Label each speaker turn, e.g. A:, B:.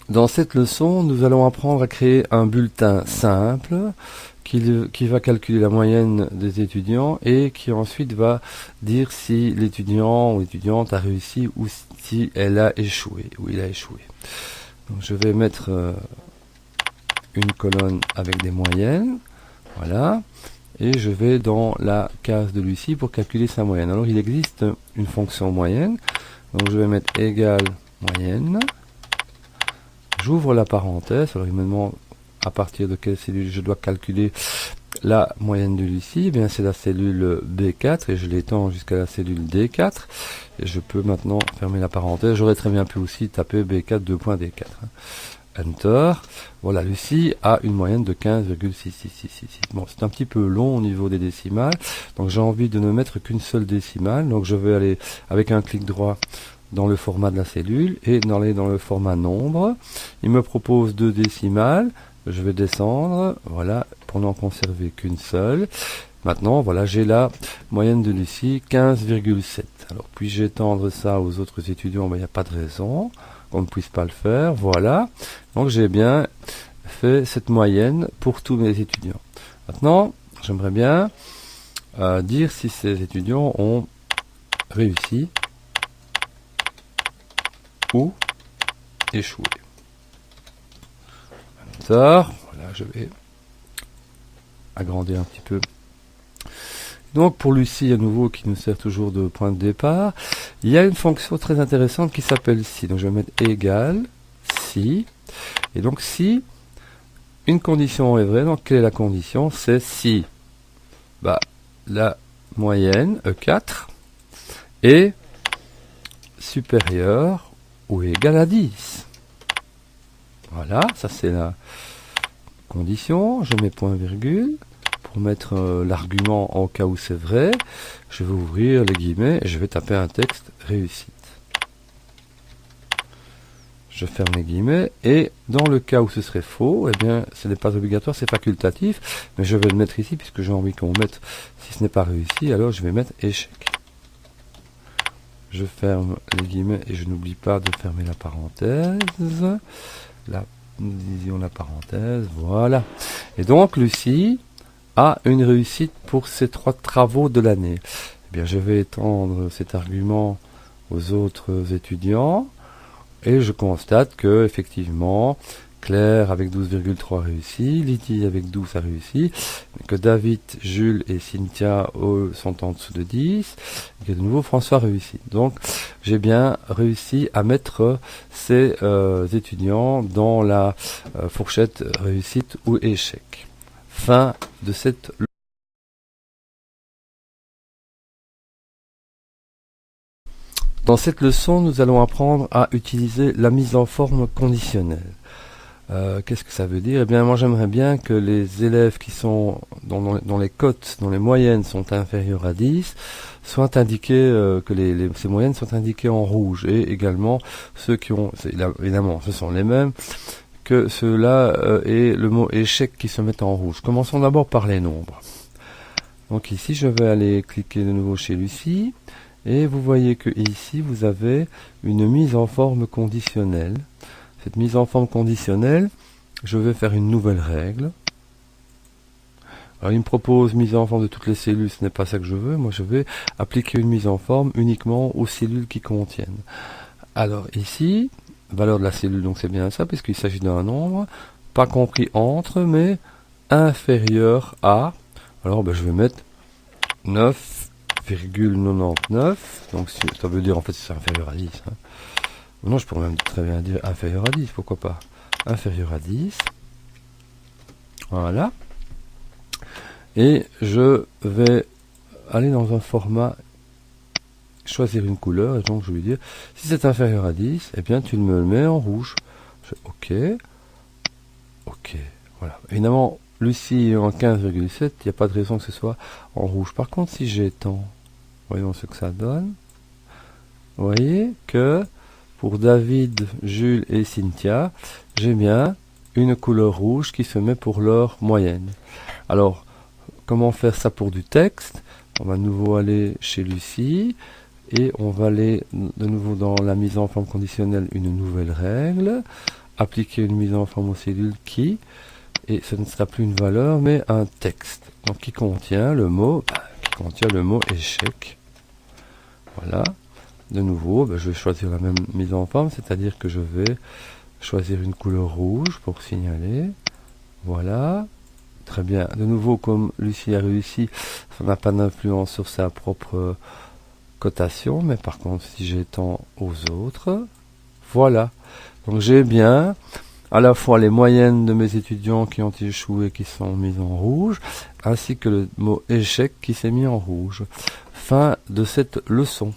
A: Dans cette leçon, nous allons apprendre à créer un bulletin simple qui va calculer la moyenne des étudiants et qui ensuite va dire si l'étudiant ou l'étudiante a réussi ou si elle a échoué ou il a échoué. Donc, je vais mettre une colonne avec des moyennes, voilà, et je vais dans la case de Lucie pour calculer sa moyenne. Alors il existe une fonction moyenne, donc je vais mettre égale moyenne. J'ouvre la parenthèse, alors il me demande à partir de quelle cellule je dois calculer la moyenne de Lucie. Eh bien c'est la cellule B4 et je l'étends jusqu'à la cellule D4. Et je peux maintenant fermer la parenthèse. J'aurais très bien pu aussi taper B4 2.D4. Enter. Voilà, Lucie a une moyenne de 15,66666. Bon, c'est un petit peu long au niveau des décimales, donc j'ai envie de ne mettre qu'une seule décimale. Donc je vais aller avec un clic droit dans le format de la cellule et aller dans le format nombre. Il me propose 2 décimales. Je vais descendre, voilà, pour n'en conserver qu'une seule. Maintenant, voilà, j'ai la moyenne de Lucie, 15,7. Alors, puis-je étendre ça aux autres étudiants? Il n'y a pas de raison qu'on ne puisse pas le faire. Voilà. Donc, j'ai bien fait cette moyenne pour tous mes étudiants. Maintenant, j'aimerais bien dire si ces étudiants ont réussi ou échoué. Voilà, je vais agrandir un petit peu. Donc pour Lucie, à nouveau, qui nous sert toujours de point de départ, il y a une fonction très intéressante qui s'appelle si. Donc je vais mettre égal si. Et donc si une condition est vraie, donc quelle est la condition? C'est si la moyenne E4 est supérieure ou égale à 10. Voilà, ça c'est la condition. Je mets point virgule pour mettre l'argument au cas où c'est vrai. Je vais ouvrir les guillemets et je vais taper un texte réussite. Je ferme les guillemets et dans le cas où ce serait faux, eh bien ce n'est pas obligatoire, c'est facultatif, mais je vais le mettre ici puisque j'ai envie qu'on mette si ce n'est pas réussi, alors je vais mettre échec. Je ferme les guillemets et je n'oublie pas de fermer la parenthèse. Là, nous disions la parenthèse, voilà. Et donc Lucie a une réussite pour ces 3 travaux de l'année. Eh bien, je vais étendre cet argument aux autres étudiants et je constate que effectivement Claire avec 12,3 réussi, Lydie avec 12 a réussi, que David, Jules et Cynthia eux, sont en dessous de 10, et que de nouveau François réussit. Donc j'ai bien réussi à mettre ces étudiants dans la fourchette réussite ou échec. Fin de cette leçon. Dans cette leçon, nous allons apprendre à utiliser la mise en forme conditionnelle. Qu'est-ce que ça veut dire? Eh bien, moi, j'aimerais bien que les élèves qui sont dont les cotes, dont les moyennes sont inférieures à 10, soient indiqués, que ces moyennes sont indiquées en rouge. Et également, ceux qui ont, évidemment, ce sont les mêmes, que ceux-là et le mot échec qui se mettent en rouge. Commençons d'abord par les nombres. Donc ici, je vais aller cliquer de nouveau chez Lucie. Et vous voyez que ici, vous avez une mise en forme conditionnelle. Cette mise en forme conditionnelle, je vais faire une nouvelle règle. Alors il me propose mise en forme de toutes les cellules, ce n'est pas ça que je veux. Moi je vais appliquer une mise en forme uniquement aux cellules qui contiennent. Alors ici, valeur de la cellule, donc c'est bien ça, puisqu'il s'agit d'un nombre, pas compris entre, mais inférieur à. Alors je vais mettre 9,99, donc ça veut dire en fait c'est inférieur à 10. Non, je pourrais même très bien dire inférieur à 10, pourquoi pas. Inférieur à 10. Voilà. Et je vais aller dans un format, choisir une couleur, et donc je vais dire, si c'est inférieur à 10, eh bien tu me le mets en rouge. OK. OK. Voilà. Évidemment, Lucie en 15,7, il n'y a pas de raison que ce soit en rouge. Par contre, si j'étends, voyons ce que ça donne. Vous voyez que pour David, Jules et Cynthia, j'ai bien une couleur rouge qui se met pour leur moyenne. Alors, comment faire ça pour du texte? On va de nouveau aller chez Lucie et on va aller de nouveau dans la mise en forme conditionnelle, une nouvelle règle. appliquer une mise en forme aux cellules qui, et ce ne sera plus une valeur, mais un texte. Donc qui contient le mot, échec. Voilà. De nouveau, je vais choisir la même mise en forme, c'est-à-dire que je vais choisir une couleur rouge pour signaler. Voilà. Très bien. De nouveau, comme Lucie a réussi, ça n'a pas d'influence sur sa propre cotation, mais par contre, si j'étends aux autres, voilà. Donc j'ai bien à la fois les moyennes de mes étudiants qui ont échoué qui sont mises en rouge, ainsi que le mot échec qui s'est mis en rouge. Fin de cette leçon.